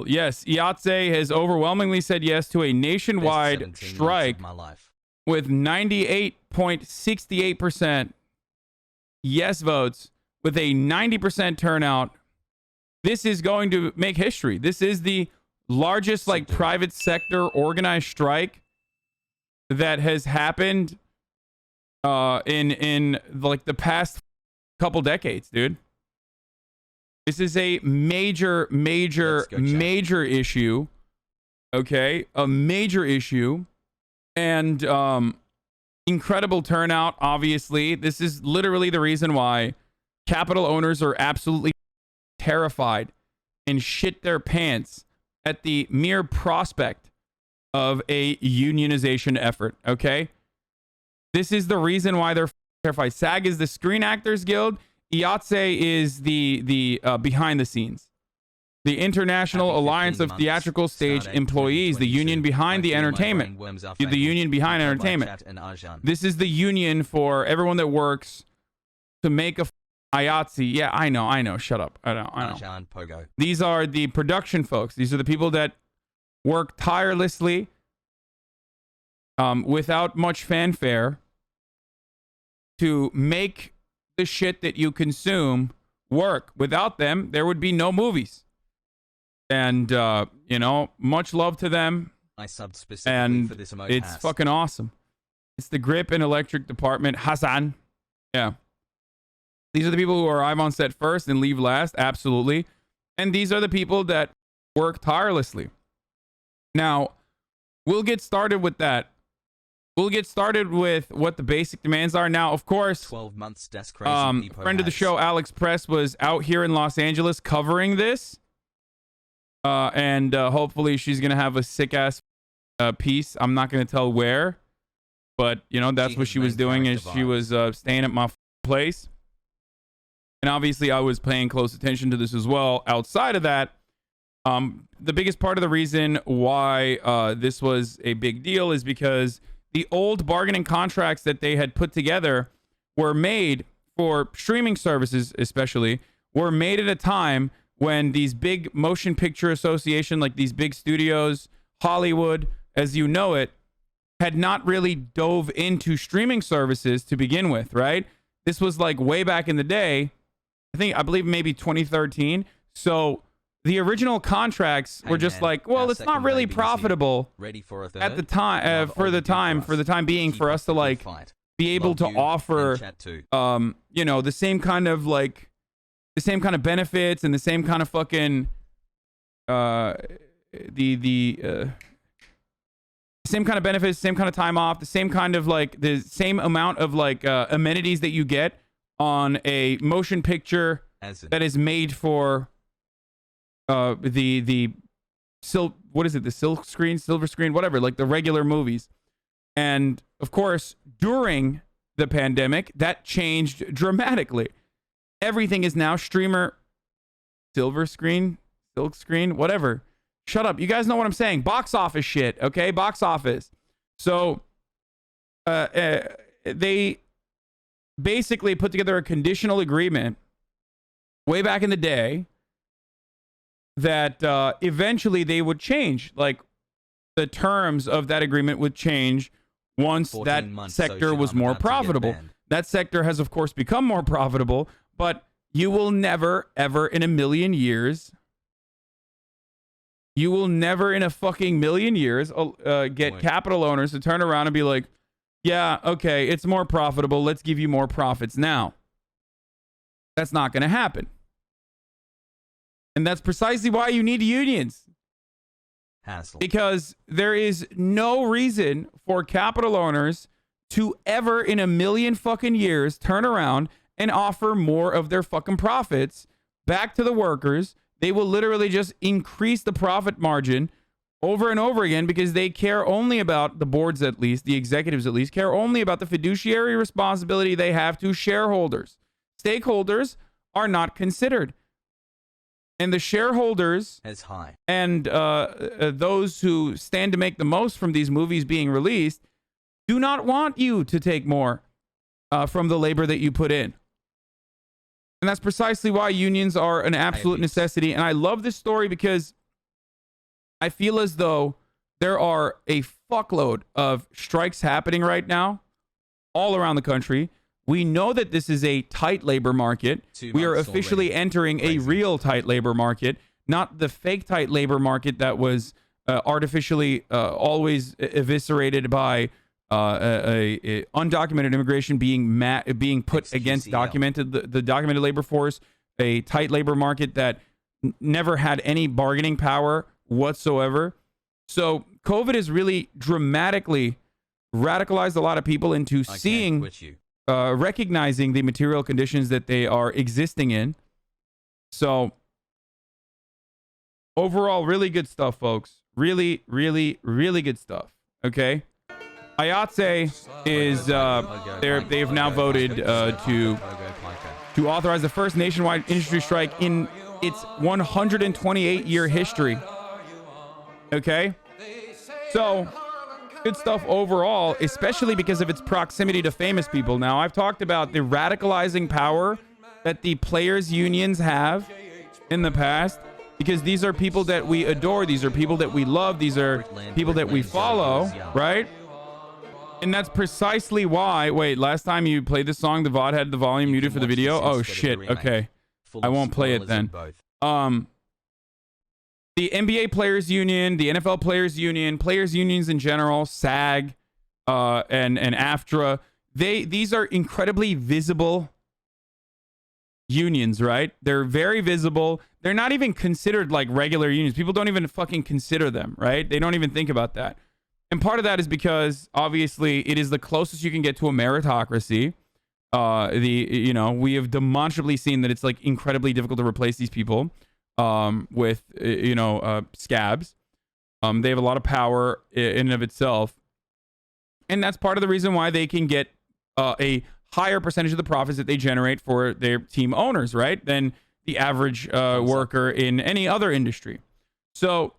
Yes, IATSE has overwhelmingly said yes to a nationwide strike with 98.68% yes votes with a 90% turnout. This is going to make history. This is the largest like private sector organized strike that has happened in like the past couple decades, dude. This is a major issue. Okay, a major issue, and incredible turnout. Obviously, this is literally the reason why capital owners are absolutely terrified and shit their pants at the mere prospect of a unionization effort. Okay, this is the reason why they're terrified. SAG is the Screen Actors Guild. IATSE is the behind the scenes, the International Alliance of Theatrical Stage Employees, the union behind the entertainment, the union behind entertainment. This is the union for everyone that works to make a IATSE. Yeah, I know. Shut up. I know. These are the production folks. These are the people that work tirelessly, without much fanfare, to make the shit that you consume work. Without them, there would be no movies. And you know, much love to them. I subbed specifically for this emote. It's fucking awesome. It's the grip and electric department. Hasan. Yeah. These are the people who arrive on set first and leave last. Absolutely. And these are the people that work tirelessly. Now, we'll get started with that. We'll get started with what the basic demands are. Now, of course, 12 months desk crazy friend of the show, Alex Press, was out here in Los Angeles covering this. And hopefully she's going to have a sick-ass piece. I'm not going to tell where. But, you know, that's what she was doing, is she was staying at my place. And obviously, I was paying close attention to this as well. Outside of that, the biggest part of the reason why this was a big deal is because the old bargaining contracts that they had put together were made for streaming services, especially, were made at a time when these big motion picture association, like these big studios, Hollywood, as you know it, had not really dove into streaming services to begin with, right? This was like way back in the day. I believe maybe 2013. So the original contracts were just like, well, it's not really profitable at the time, for the time being, for us to like be able to offer, you know, the same kind of benefits and the same kind of fucking, same kind of benefits, same kind of time off, the same kind of like, the same amount of like amenities that you get on a motion picture that is made for the silk screen, silver screen, whatever, like the regular movies. And of course, during the pandemic, that changed dramatically. Everything is now streamer, silver screen, silk screen, whatever. Shut up. You guys know what I'm saying. Box office shit, okay? Box office. So they basically put together a conditional agreement way back in the day that eventually they would change. Like, the terms of that agreement would change once that sector was more profitable. That sector has, of course, become more profitable, but you will never, ever in a million years, you will never in a fucking million years get capital owners to turn around and be like, yeah, okay, it's more profitable. Let's give you more profits now. That's not going to happen. And that's precisely why you need unions. Hassle. Because there is no reason for capital owners to ever in a million fucking years turn around and offer more of their fucking profits back to the workers. They will literally just increase the profit margin over and over again because they care only about, the boards at least, the executives at least, care only about the fiduciary responsibility they have to shareholders. Stakeholders are not considered. And the shareholders and those who stand to make the most from these movies being released do not want you to take more from the labor that you put in. And that's precisely why unions are an absolute necessity. And I love this story because I feel as though there are a fuckload of strikes happening right now all around the country. We know that this is a tight labor market. We are officially entering a real tight labor market, not the fake tight labor market that was artificially always eviscerated by a undocumented immigration being put against the documented labor force, a tight labor market that never had any bargaining power whatsoever. So COVID has really dramatically radicalized a lot of people into recognizing the material conditions that they are existing in. So overall, really good stuff, folks. Really, really, really good stuff. Okay. IATSE is they've now voted to authorize the first nationwide industry strike in its 128-year history. Okay, so good stuff overall, especially because of its proximity to famous people. Now, I've talked about the radicalizing power that the players' unions have in the past, because these are people that we adore, these are people that we love, these are people that we follow, right? And that's precisely why... Wait, last time you played this song, the VOD had the volume muted for the video? Oh, shit. Okay. I won't play it then. The NBA Players Union, the NFL Players Union, players unions in general, SAG, and AFTRA, these are incredibly visible unions, right? They're very visible. They're not even considered like regular unions. People don't even fucking consider them, right? They don't even think about that. And part of that is because obviously it is the closest you can get to a meritocracy. We have demonstrably seen that it's like incredibly difficult to replace these people with scabs. They have a lot of power in and of itself, and that's part of the reason why they can get a higher percentage of the profits that they generate for their team owners, right, than the average worker in any other industry. So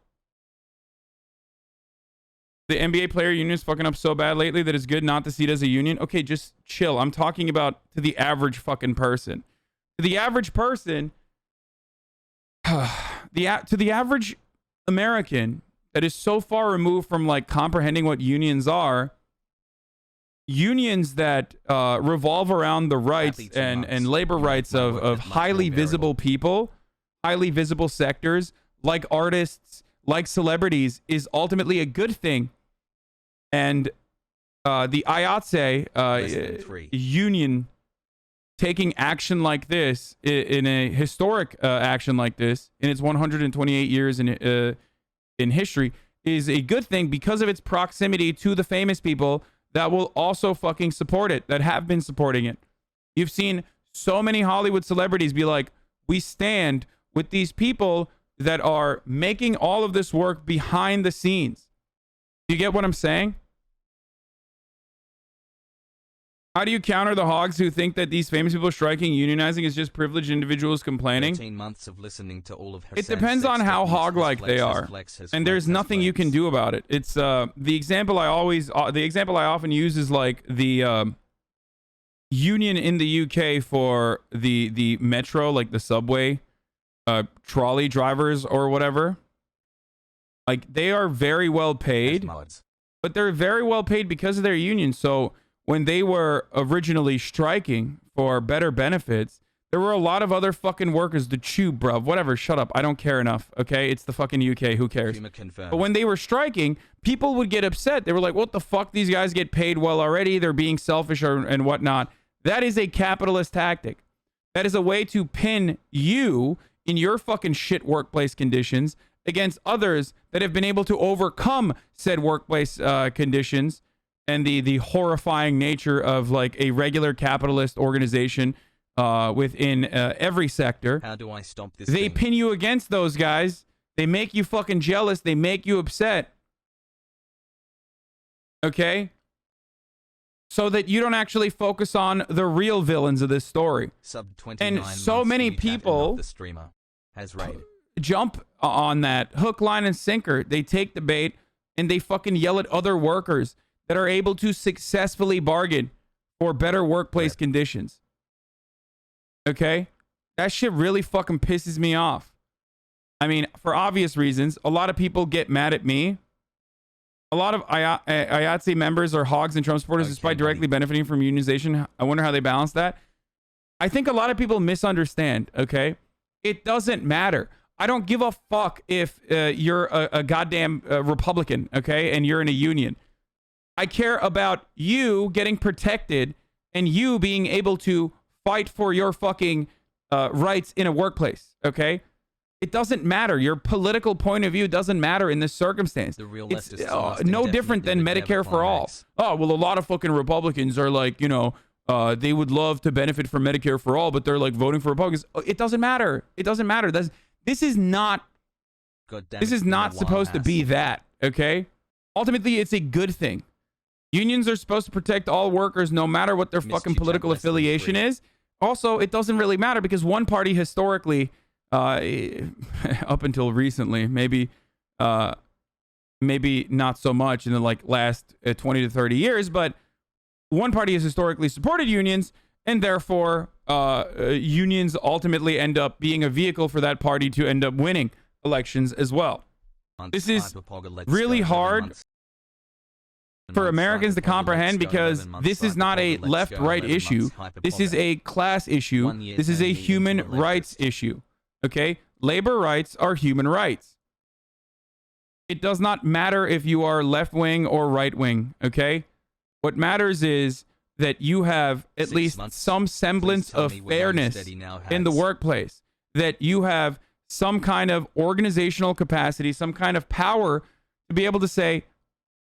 the NBA player union is fucking up so bad lately that it's good not to see it as a union. Okay, just chill. I'm talking about to the average fucking person. To the average person, to the average American that is so far removed from like comprehending what unions are, unions that revolve around the rights and labor rights of highly visible people, highly visible sectors, like artists, like celebrities, is ultimately a good thing. And the IATSE union taking action like this, in a historic action like this, in its 128 years in history, is a good thing because of its proximity to the famous people that will also fucking support it, that have been supporting it. You've seen so many Hollywood celebrities be like, we stand with these people that are making all of this work behind the scenes. Do you get what I'm saying? How do you counter the hogs who think that these famous people striking, unionizing is just privileged individuals complaining? 13 months of listening to all of it depends on how hog-like they are, and there's nothing you can do about it. It's the example I often use is like the union in the UK for the metro, like the subway trolley drivers or whatever. Like, they are very well paid, but they're very well paid because of their union. So when they were originally striking for better benefits, there were a lot of other fucking workers, the tube, bruv, whatever, shut up, I don't care enough, okay? It's the fucking UK, who cares? But when they were striking, people would get upset. They were like, what the fuck, these guys get paid well already, they're being selfish and whatnot. That is a capitalist tactic. That is a way to pin you in your fucking shit workplace conditions against others that have been able to overcome said workplace conditions and the horrifying nature of like a regular capitalist organization within every sector. How do I stop this? They pin you against those guys. They make you fucking jealous. They make you upset. Okay? So that you don't actually focus on the real villains of this story. And so many people jump on that hook, line, and sinker. They take the bait and they fucking yell at other workers that are able to successfully bargain for better workplace conditions. Okay? That shit really fucking pisses me off. I mean, for obvious reasons, a lot of people get mad at me. A lot of IATSE members are hogs and Trump supporters despite directly benefiting from unionization. I wonder how they balance that. I think a lot of people misunderstand, okay? It doesn't matter. I don't give a fuck if you're a goddamn Republican, okay? And you're in a union. I care about you getting protected and you being able to fight for your fucking rights in a workplace, okay? It doesn't matter. Your political point of view doesn't matter in this circumstance. It's no different than Medicare for all. Oh, well, a lot of fucking Republicans are like, you know, they would love to benefit from Medicare for all, but they're like voting for Republicans. It doesn't matter. It doesn't matter. This is not supposed to be that, okay? Ultimately, it's a good thing. Unions are supposed to protect all workers no matter what their fucking political affiliation is. Also, it doesn't really matter because one party historically, up until recently, maybe not so much in the like last 20 to 30 years, but one party has historically supported unions, and therefore unions ultimately end up being a vehicle for that party to end up winning elections as well. This is really hard for Americans to comprehend because this is not a left-right issue. This is a class issue. This is a human rights issue. Okay? Labor rights are human rights. It does not matter if you are left-wing or right-wing. Okay? What matters is that you have at least some semblance of fairness in the workplace. That you have some kind of organizational capacity, some kind of power to be able to say,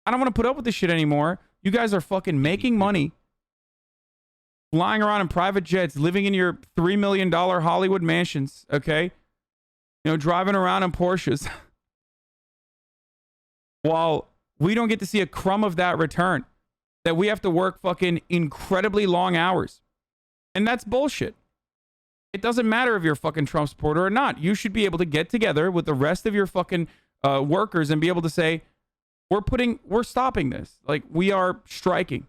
I don't want to put up with this shit anymore. You guys are fucking making money, flying around in private jets, living in your $3 million Hollywood mansions, okay? You know, driving around in Porsches. While we don't get to see a crumb of that return. That we have to work fucking incredibly long hours. And that's bullshit. It doesn't matter if you're a fucking Trump supporter or not. You should be able to get together with the rest of your fucking workers and be able to say, we're stopping this. Like, we are striking.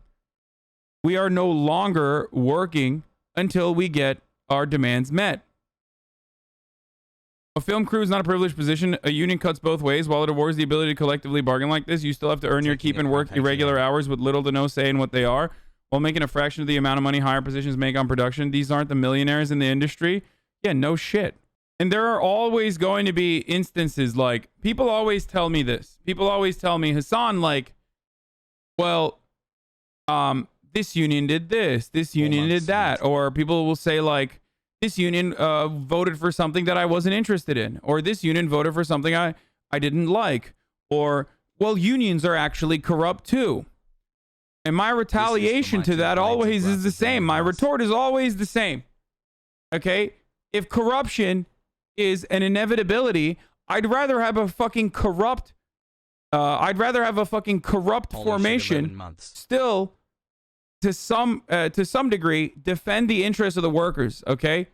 We are no longer working until we get our demands met. A film crew is not a privileged position. A union cuts both ways. While it awards the ability to collectively bargain like this, you still have to earn your keep and work irregular hours with little to no say in what they are, while making a fraction of the amount of money higher positions make on production. These aren't the millionaires in the industry. Yeah, no shit. And there are always going to be instances like, people always tell me this. People always tell me, Hasan, like, well, this union did this. This union did that. Or people will say, like, this union voted for something that I wasn't interested in. Or this union voted for something I didn't like. Or, well, unions are actually corrupt too. And my retaliation to that always is the same. My retort is always the same. Okay? If corruption is an inevitability, I'd rather have a fucking corrupt formation still to some degree defend the interests of the workers, okay?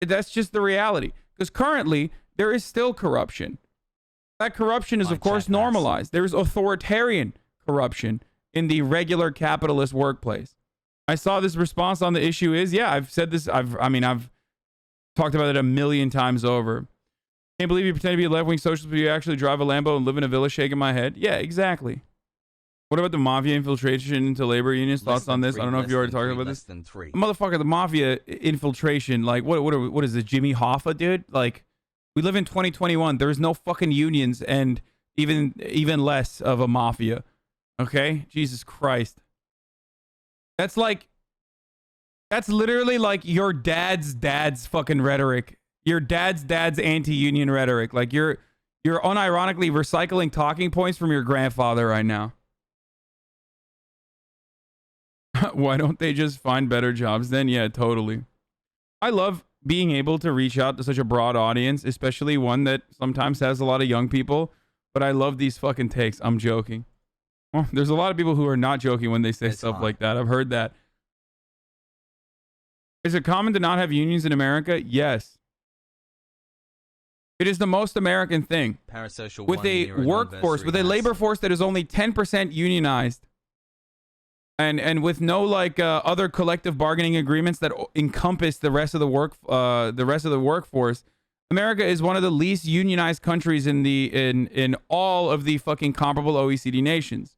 That's just the reality. Because currently there is still corruption. That corruption is of course normalized. There's authoritarian corruption in the regular capitalist workplace. I saw this response on the issue is, yeah, I've said this, I've talked about it a million times over. Can't believe you pretend to be a left-wing socialist, but you actually drive a Lambo and live in a villa shaking my head. Yeah, exactly. What about the mafia infiltration into labor unions? Thoughts on this? I don't know if you already talked about this. Motherfucker, the mafia infiltration, like, what is it, Jimmy Hoffa, dude? Like, we live in 2021. There's no fucking unions and even less of a mafia. Okay? Jesus Christ. That's literally like your dad's fucking rhetoric. Your dad's anti-union rhetoric. Like you're unironically recycling talking points from your grandfather right now. Why don't they just find better jobs then? Yeah, totally. I love being able to reach out to such a broad audience, especially one that sometimes has a lot of young people, but I love these fucking takes. I'm joking. Well, there's a lot of people who are not joking when they say stuff like that. I've heard that. Is it common to not have unions in America? Yes. It is the most American thing. With a workforce, with a labor force that is only 10% unionized, and with no like other collective bargaining agreements that encompass the rest of the workforce, America is one of the least unionized countries in all of the fucking comparable OECD nations.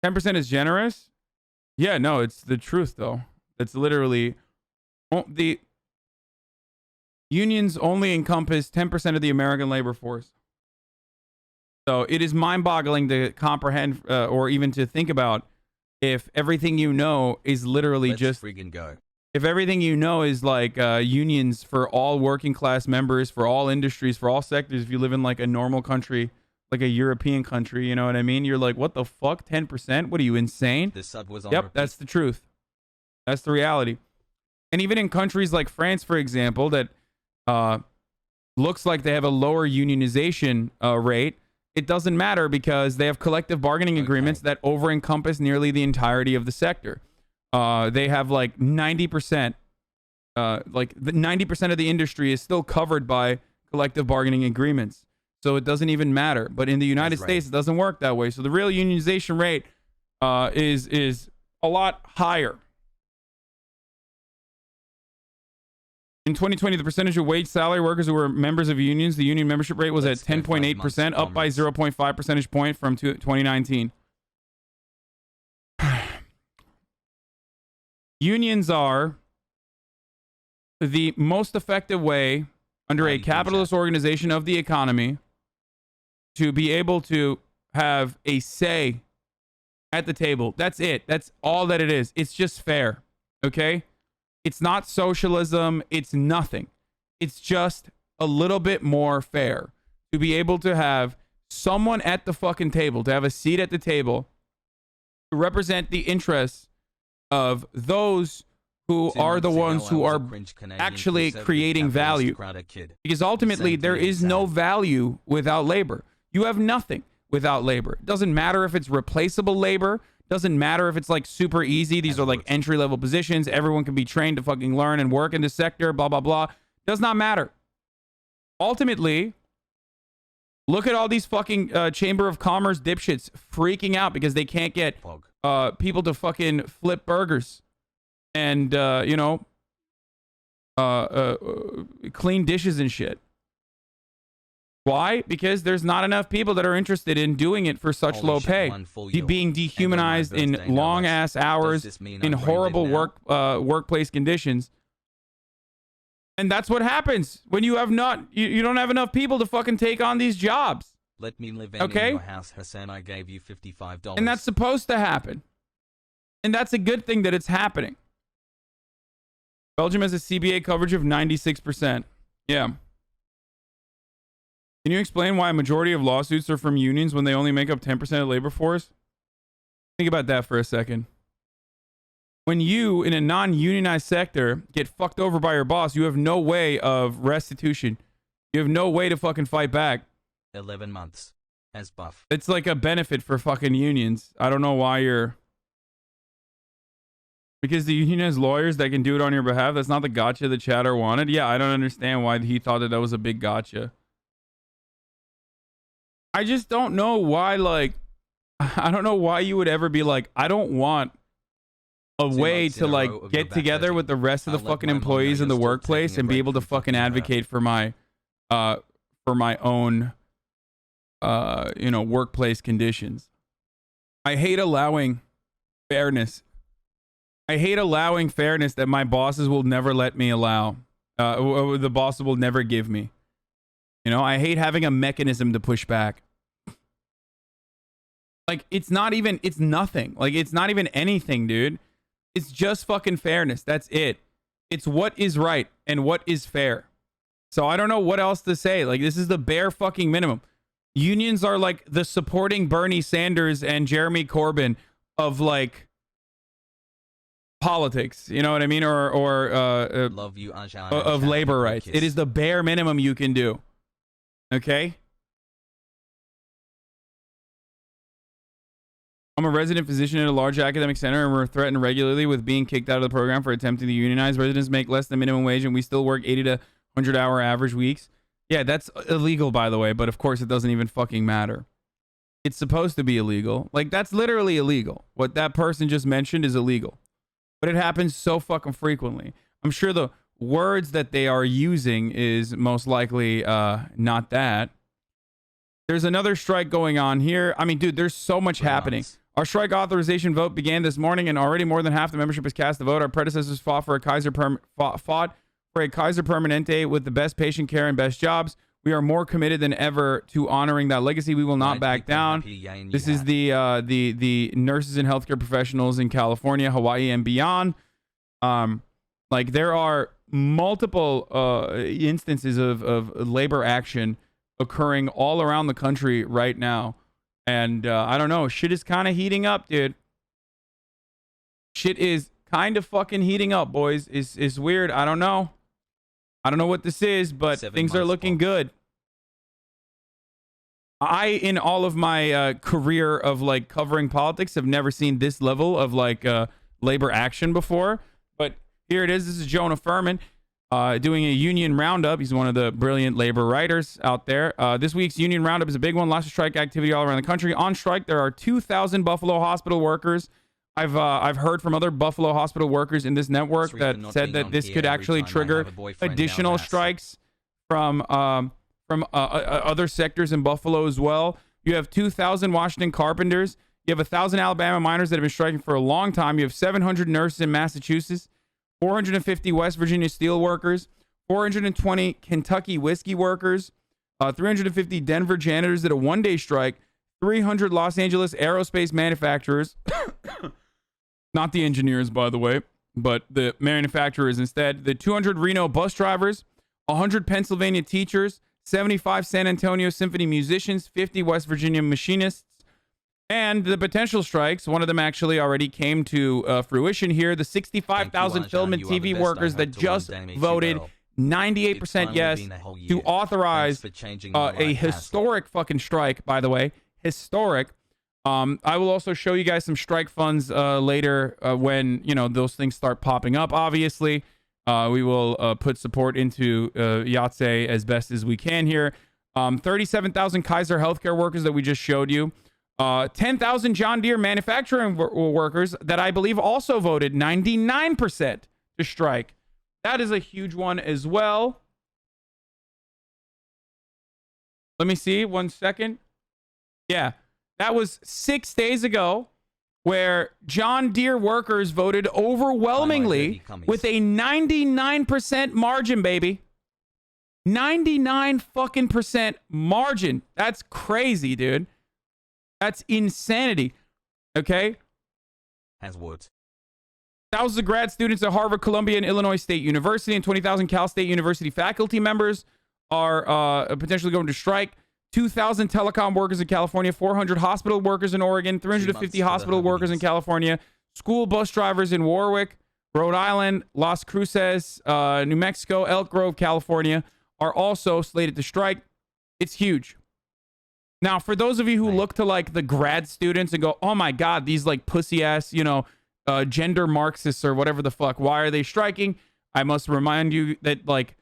10% is generous? Yeah, no, it's the truth though. It's literally the unions only encompass 10% of the American labor force. So it is mind-boggling to comprehend or even to think about if everything you know is literally Let's just friggin' go. if everything you know is like unions for all working class members, for all industries, for all sectors. If you live in like a normal country, like a European country, you know what I mean? You're like, what the fuck? 10%? What are you, insane? The sub was on Yep, repeat. that's the truth. That's the reality. And even in countries like France, for example, that looks like they have a lower unionization rate, it doesn't matter because they have collective bargaining agreements that over-encompass nearly the entirety of the sector. They have like 90%, like the 90% of the industry is still covered by collective bargaining agreements. So it doesn't even matter. But in the United States, it doesn't work that way. So the real unionization rate is a lot higher. In 2020, the percentage of wage salary workers who were members of unions, the union membership rate was at 10.8%, up by 0.5 percentage point from 2019. Unions are the most effective way under a capitalist organization of the economy to be able to have a say at the table. That's it. That's all that it is. It's just fair. Okay? It's not socialism. It's nothing. It's just a little bit more fair to be able to have someone at the fucking table, to have a seat at the table, to represent the interests of those who are the ones who are actually creating value. Because ultimately, there is no value without labor. You have nothing without labor. It doesn't matter if it's replaceable labor. Doesn't matter if it's like super easy. These are like entry-level positions. Everyone can be trained to fucking learn and work in this sector, blah, blah, blah. Does not matter. Ultimately, look at all these fucking Chamber of Commerce dipshits freaking out because they can't get people to fucking flip burgers and, clean dishes and shit. Why? Because there's not enough people that are interested in doing it for such low pay. Being dehumanized in long-ass hours, in horrible workplace conditions. And that's what happens when you have you don't have enough people to fucking take on these jobs. Let me live in your house, Hasan. I gave you $55. And that's supposed to happen. And that's a good thing that it's happening. Belgium has a CBA coverage of 96%. Yeah. Can you explain why a majority of lawsuits are from unions when they only make up 10% of the labor force? Think about that for a second. When you, in a non-unionized sector, get fucked over by your boss, you have no way of restitution. You have no way to fucking fight back. 11 months. As buff. It's like a benefit for fucking unions. I don't know why you're... Because the union has lawyers that can do it on your behalf. That's not the gotcha the chatter wanted. Yeah, I don't understand why he thought that was a big gotcha. I just don't know why, like... I don't know why you would ever be like, I don't want a way to like get together with the rest of the fucking employees in the workplace and be able to fucking advocate for my own workplace conditions. I hate allowing fairness. I hate allowing fairness that my bosses will never let me allow. The bosses will never give me. You know, I hate having a mechanism to push back. Like, it's nothing. Like, it's not even anything, dude. It's just fucking fairness. That's it. It's what is right and what is fair. So I don't know what else to say. Like, this is the bare fucking minimum. Unions are like the supporting Bernie Sanders and Jeremy Corbyn of like politics. You know what I mean? Or love you, of labor rights. It is the bare minimum you can do. Okay? I'm a resident physician at a large academic center, and we're threatened regularly with being kicked out of the program for attempting to unionize. Residents make less than minimum wage, and we still work 80 to 100-hour average weeks. Yeah, that's illegal, by the way, but of course it doesn't even fucking matter. It's supposed to be illegal. Like, that's literally illegal. What that person just mentioned is illegal. But it happens so fucking frequently. I'm sure the words that they are using is most likely not that. There's another strike going on here. I mean, dude, there's so much happening. Our strike authorization vote began this morning, and already more than half the membership has cast the vote. Our predecessors fought for a Kaiser Permanente with the best patient care and best jobs. We are more committed than ever to honoring that legacy. We will not back down. This is the nurses and healthcare professionals in California, Hawaii, and beyond. Like, there are multiple instances of labor action occurring all around the country right now. And I don't know. Shit is kind of heating up, dude. Shit is kind of fucking heating up, boys. It's weird. I don't know. I don't know what this is, but things are looking good. I, in all of my career of like covering politics, have never seen this level of like labor action before. But here it is. This is Jonah Furman doing a union roundup. He's one of the brilliant labor writers out there. This week's union roundup is a big one. Lots of strike activity all around the country. On strike, there are 2,000 Buffalo hospital workers. I've heard from other Buffalo hospital workers in this network that said that this could actually trigger additional strikes from other sectors in Buffalo as well. You have 2,000 Washington carpenters. You have 1,000 Alabama miners that have been striking for a long time. You have 700 nurses in Massachusetts, 450 West Virginia steel workers, 420 Kentucky whiskey workers, 350 Denver janitors did a one-day strike, 300 Los Angeles aerospace manufacturers. Not the engineers, by the way, but the manufacturers instead. The 200 Reno bus drivers, 100 Pennsylvania teachers, 75 San Antonio symphony musicians, 50 West Virginia machinists, and the potential strikes. One of them actually already came to fruition here. The 65,000 film and TV workers that just voted 98% yes to authorize a historic fucking strike, by the way. Historic. I will also show you guys some strike funds later when, you know, those things start popping up. Obviously, we will put support into IATSE as best as we can here. 37,000 Kaiser healthcare workers that we just showed you. 10,000 John Deere manufacturing workers that I believe also voted 99% to strike. That is a huge one as well. Let me see. 1 second. Yeah. That was 6 days ago, where John Deere workers voted overwhelmingly with a 99% margin, baby. 99 fucking percent margin. That's crazy, dude. That's insanity. Okay? As what? Thousands of grad students at Harvard, Columbia, and Illinois State University, and 20,000 Cal State University faculty members are potentially going to strike. 2,000 telecom workers in California, 400 hospital workers in Oregon, 350 hospital workers in California, school bus drivers in Warwick, Rhode Island, Las Cruces, New Mexico, Elk Grove, California are also slated to strike. It's huge. Now, for those of you who look to like the grad students and go, oh my God, these like pussy ass, you know, gender Marxists or whatever the fuck, why are they striking? I must remind you that like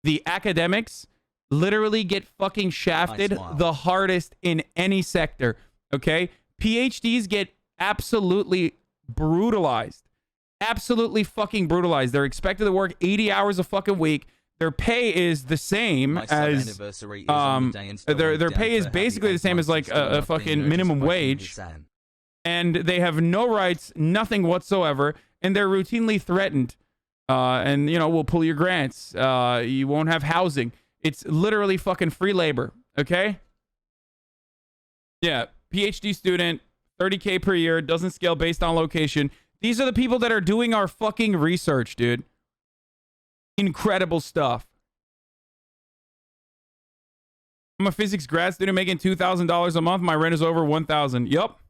the academics literally get fucking shafted the hardest in any sector. Okay? PhDs get absolutely brutalized. Absolutely fucking brutalized. They're expected to work 80 hours a fucking week. Their pay is the same as their pay is basically the same as like a fucking minimum wage. And they have no rights, nothing whatsoever, and they're routinely threatened. And you know, we'll pull your grants. You won't have housing. It's literally fucking free labor, okay? Yeah, PhD student, 30K per year, doesn't scale based on location. These are the people that are doing our fucking research, dude. Incredible stuff. I'm a physics grad student making $2,000 a month. My rent is over $1,000. Yup.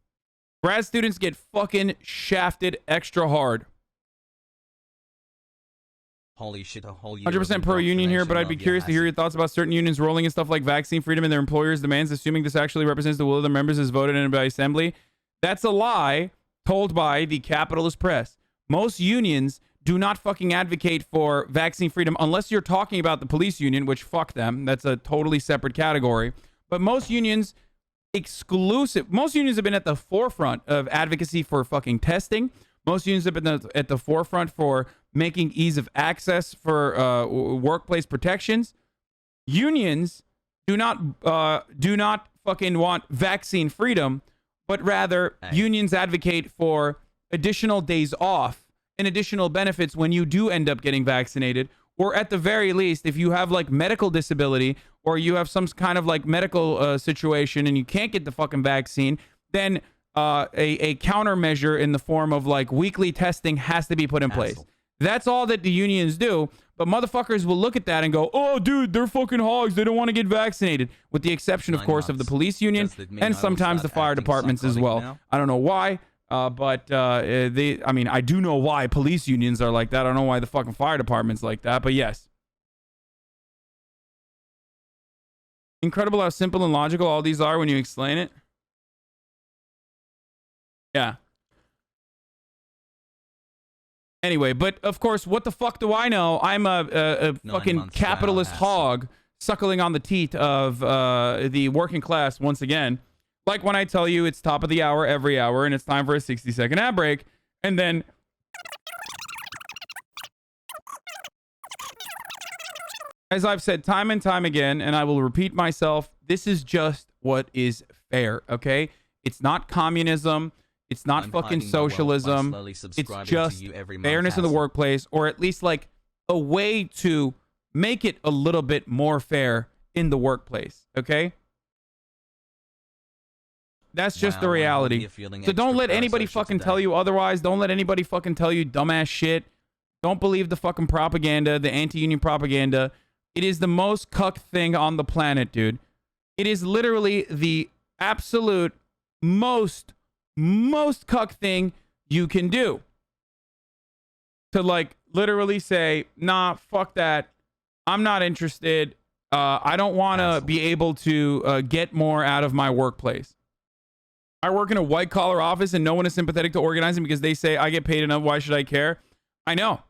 Grad students get fucking shafted extra hard. Holy shit, a whole 100% pro-union here, but I'd be curious to hear your thoughts about certain unions rolling in stuff like vaccine freedom and their employers' demands, assuming this actually represents the will of the members as voted in by assembly. That's a lie told by the capitalist press. Most unions do not fucking advocate for vaccine freedom unless you're talking about the police union, which fuck them. That's a totally separate category. But most unions have been at the forefront of advocacy for fucking testing. Most unions have been at the forefront for making ease of access for workplace protections. Unions do not fucking want vaccine freedom, but rather unions advocate for additional days off and additional benefits when you do end up getting vaccinated, or at the very least, if you have like medical disability or you have some kind of like medical situation and you can't get the fucking vaccine, then a countermeasure in the form of like weekly testing has to be put in place. That's all that the unions do. But motherfuckers will look at that and go, oh, dude, they're fucking hogs. They don't want to get vaccinated. With the exception, of course, of the police union and sometimes the fire departments as well. Now? I don't know why, but I mean, I do know why police unions are like that. I don't know why the fucking fire department's like that, but yes. Incredible how simple and logical all these are when you explain it. Yeah. Anyway, but of course, what the fuck do I know? I'm a fucking capitalist hog suckling on the teeth of the working class once again. Like when I tell you it's top of the hour every hour and it's time for a 60-second ad break. And then... as I've said time and time again, and I will repeat myself, this is just what is fair, okay? It's not communism. It's not fucking socialism. It's just fairness in the workplace, or at least like a way to make it a little bit more fair in the workplace. Okay? That's just the reality. So don't let anybody fucking tell you otherwise. Don't let anybody fucking tell you dumbass shit. Don't believe the fucking propaganda, the anti-union propaganda. It is the most cuck thing on the planet, dude. It is literally the absolute most cuck thing you can do. To like literally say, nah, fuck that. I'm not interested. I don't want to be able to get more out of my workplace. I work in a white collar office and no one is sympathetic to organizing because they say I get paid enough. Why should I care? I know.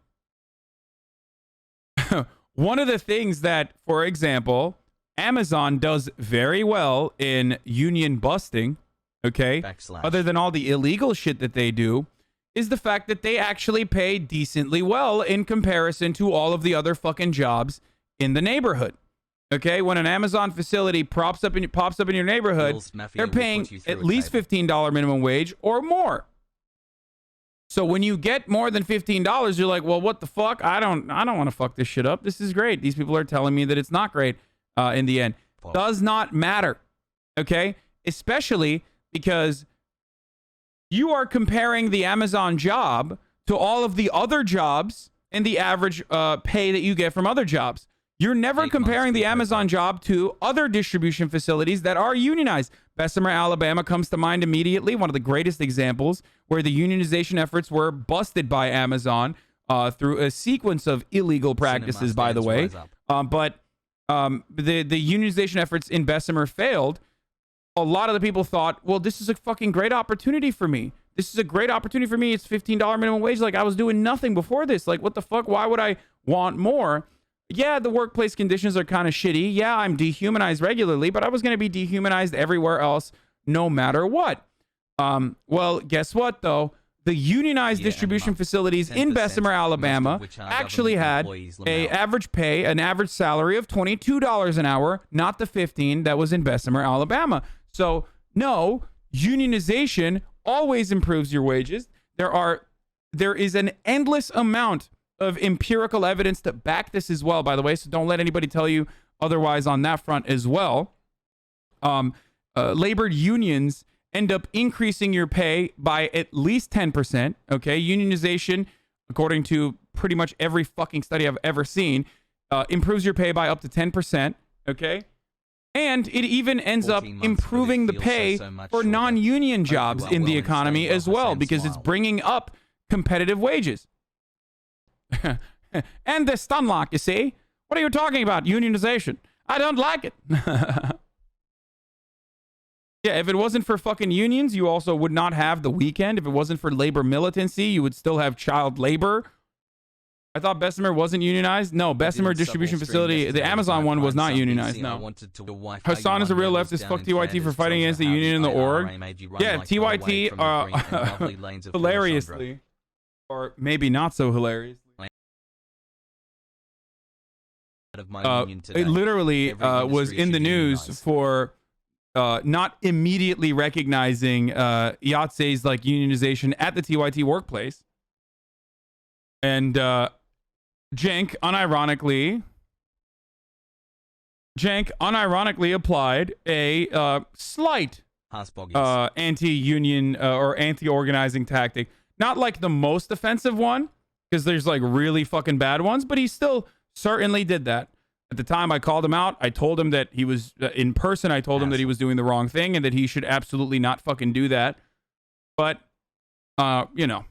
One of the things that, for example, Amazon does very well in union busting, okay, other than all the illegal shit that they do, is the fact that they actually pay decently well in comparison to all of the other fucking jobs in the neighborhood. Okay, when an Amazon facility pops up in your neighborhood, they're paying at least $15 minimum wage or more. So when you get more than $15, you're like, well, what the fuck? I don't want to fuck this shit up. This is great. These people are telling me that it's not great in the end. Does not matter. Okay, especially because you are comparing the Amazon job to all of the other jobs and the average pay that you get from other jobs. You're never comparing the Amazon job to other distribution facilities that are unionized. Bessemer, Alabama comes to mind immediately. One of the greatest examples where the unionization efforts were busted by Amazon through a sequence of illegal practices, by the way. But the unionization efforts in Bessemer failed. A lot of the people thought, well, this is a fucking great opportunity for me. This is a great opportunity for me. It's $15 minimum wage. Like, I was doing nothing before this. Like, what the fuck? Why would I want more? Yeah, the workplace conditions are kind of shitty. Yeah, I'm dehumanized regularly, but I was going to be dehumanized everywhere else no matter what. Well, guess what, though? The unionized distribution facilities in Bessemer, Alabama actually had an average salary of $22 an hour, not the $15 that was in Bessemer, Alabama. So, no, unionization always improves your wages. There is an endless amount of empirical evidence to back this as well, by the way, so don't let anybody tell you otherwise on that front as well. Labor unions end up increasing your pay by at least 10%, okay? Unionization, according to pretty much every fucking study I've ever seen, improves your pay by up to 10%, okay? And it even ends up improving the pay for non-union jobs in the economy as well, because it's bringing up competitive wages. And the stun lock, you see? What are you talking about? Unionization. I don't like it. Yeah, if it wasn't for fucking unions, you also would not have the weekend. If it wasn't for labor militancy, you would still have child labor. I thought Bessemer wasn't unionized. No, Bessemer distribution facility, the Amazon one was not unionized, no. Hasan is a real leftist. Fuck TYT for fighting against the union and the org. Yeah, TYT, hilariously. or maybe not so hilarious. Of my union today. It literally was in the news for not immediately recognizing IATSE's like unionization at the TYT workplace. And Cenk unironically applied a slight anti-union or anti-organizing tactic. Not like the most offensive one, because there's like really fucking bad ones, but he still certainly did that. At the time, I called him out. I told him that he was in person. I told him that he was doing the wrong thing and that he should absolutely not fucking do that. But, you know,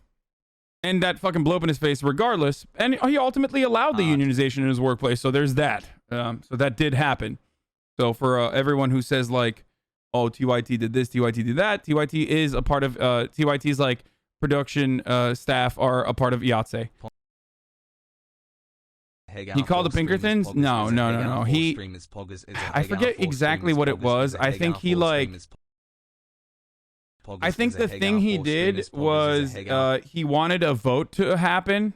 and that fucking blew up in his face regardless. And he ultimately allowed the unionization in his workplace. So there's that. So that did happen. So for everyone who says like, oh, TYT did this, TYT did that, TYT is a part of, TYT's like production staff are a part of IATSE. He called the Pinkertons? No. I forget exactly what it was. I think he like... I think the thing he did was he wanted a vote to happen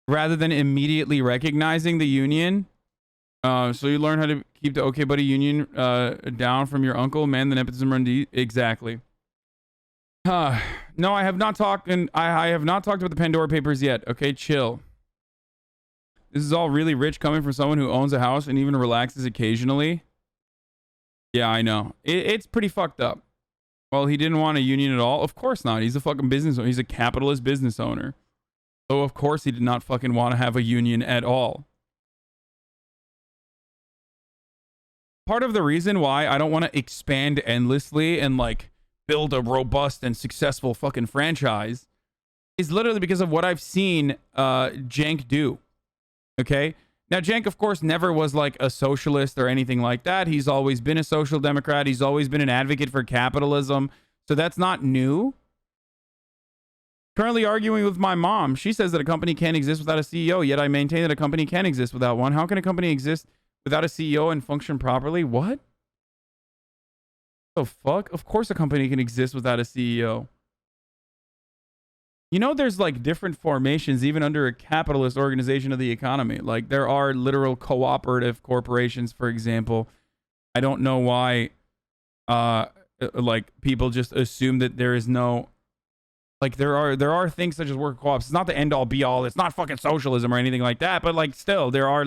rather than immediately recognizing the union. So you learn how to keep the OK Buddy union down from your uncle, man, the nepotism run deep. Exactly. No, I have not talked, and I have not talked about the Pandora Papers yet. Okay, chill. This is all really rich coming from someone who owns a house and even relaxes occasionally. Yeah, I know. It's pretty fucked up. Well, he didn't want a union at all. Of course not. He's a fucking business owner. He's a capitalist business owner. So of course he did not fucking want to have a union at all. Part of the reason why I don't want to expand endlessly and like build a robust and successful fucking franchise is literally because of what I've seen Cenk do. Okay? Now, Cenk, of course, never was like a socialist or anything like that. He's always been a social democrat. He's always been an advocate for capitalism. So that's not new. Currently arguing with my mom. She says that a company can't exist without a CEO, yet I maintain that a company can exist without one. How can a company exist without a CEO and function properly? What? The fuck? Of course a company can exist without a CEO. You know, there's like different formations even under a capitalist organization of the economy. Like there are literal cooperative corporations, for example. I don't know why like people just assume that there is no, like there are things such as worker co-ops. It's not the end all be all. It's not fucking socialism or anything like that, but like still there are.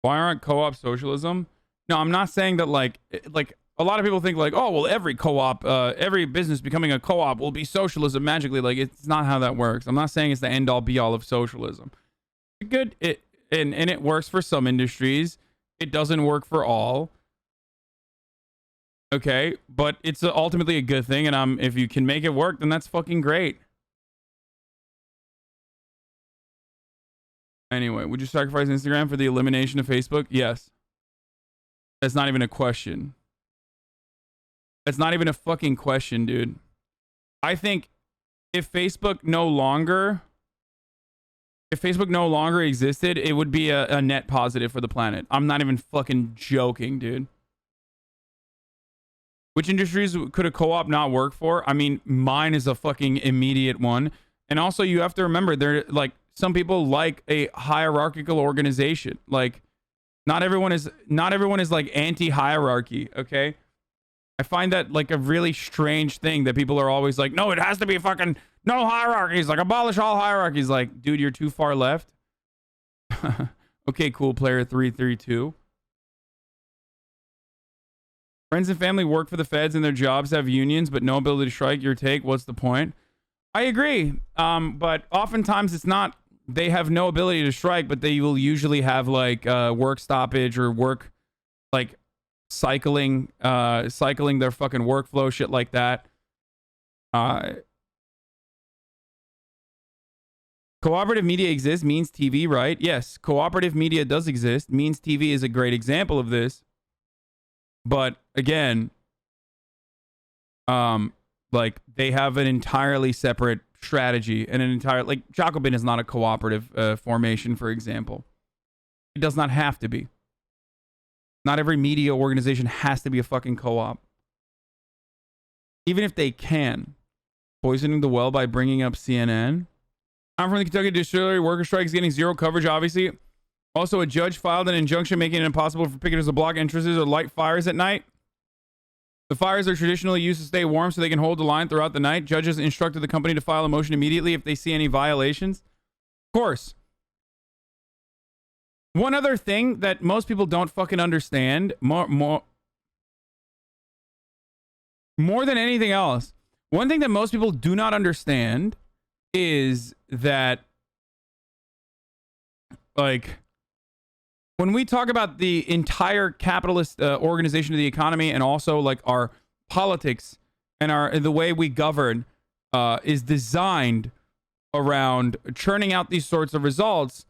Why aren't co-op socialism? No, I'm not saying that like a lot of people think like, oh, well, every co-op, every business becoming a co-op will be socialism magically. Like, it's not how that works. I'm not saying it's the end all be all of socialism. And it works for some industries. It doesn't work for all. Okay, but it's ultimately a good thing. And if you can make it work, then that's fucking great. Anyway, would you sacrifice Instagram for the elimination of Facebook? Yes. That's not even a question. That's not even a fucking question, dude. I think if Facebook no longer existed, it would be a net positive for the planet. I'm not even fucking joking, dude. Which industries could a co-op not work for? I mean, mine is a fucking immediate one. And also you have to remember, there like some people like a hierarchical organization. Like not everyone is like anti-hierarchy, okay? I find that like a really strange thing that people are always like, no, it has to be fucking no hierarchies, like abolish all hierarchies. Like, dude, you're too far left. Okay, cool, player 332. Friends and family work for the feds and their jobs have unions, but no ability to strike. Your take, what's the point? I agree. But oftentimes it's not, they have no ability to strike, but they will usually have like work stoppage or work like cycling their fucking workflow, shit like that. Cooperative media exists, means TV, right? Yes, cooperative media does exist. Means TV is a great example of this. But again, like they have an entirely separate strategy and an entire, like Jacobin is not a cooperative formation, for example. It does not have to be. Not every media organization has to be a fucking co-op. Even if they can. Poisoning the well by bringing up CNN. I'm from the Kentucky Distillery. Worker strike is getting zero coverage, obviously. Also, a judge filed an injunction making it impossible for picketers to block entrances or light fires at night. The fires are traditionally used to stay warm so they can hold the line throughout the night. Judges instructed the company to file a motion immediately if they see any violations. Of course. One other thing that most people don't fucking understand, more than anything else, one thing that most people do not understand is that, like, when we talk about the entire capitalist organization of the economy and also like our politics and the way we govern is designed around churning out these sorts of results,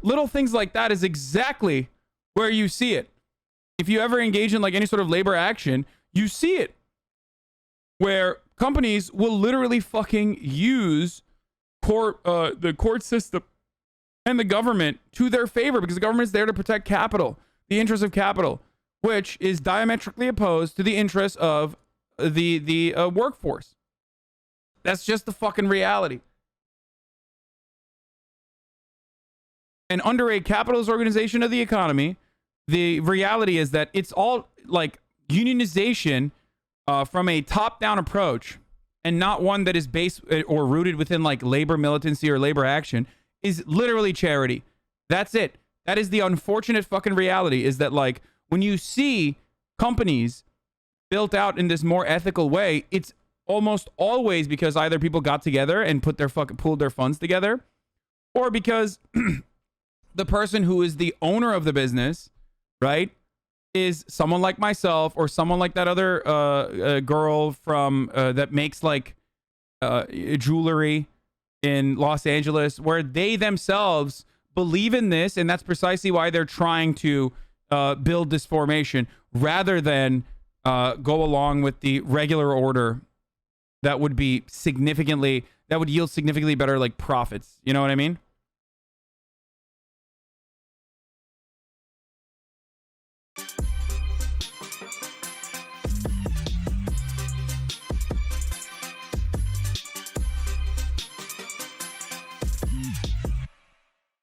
little things like that is exactly where you see it. If you ever engage in like any sort of labor action, you see it where companies will literally fucking use the court system and the government to their favor, because the government is there to protect capital, the interests of capital, which is diametrically opposed to the interests of the workforce. That's just the fucking reality. And under a capitalist organization of the economy, the reality is that it's all like unionization from a top-down approach, and not one that is based or rooted within like labor militancy or labor action, is literally charity. That's it. That is the unfortunate fucking reality, is that like when you see companies built out in this more ethical way, it's almost always because either people got together and pooled their funds together, or because the person who is the owner of the business, right, is someone like myself or someone like that other girl from that makes like jewelry in Los Angeles, where they themselves believe in this, and that's precisely why they're trying to build this formation rather than go along with the regular order that would yield significantly better like profits. You know what I mean?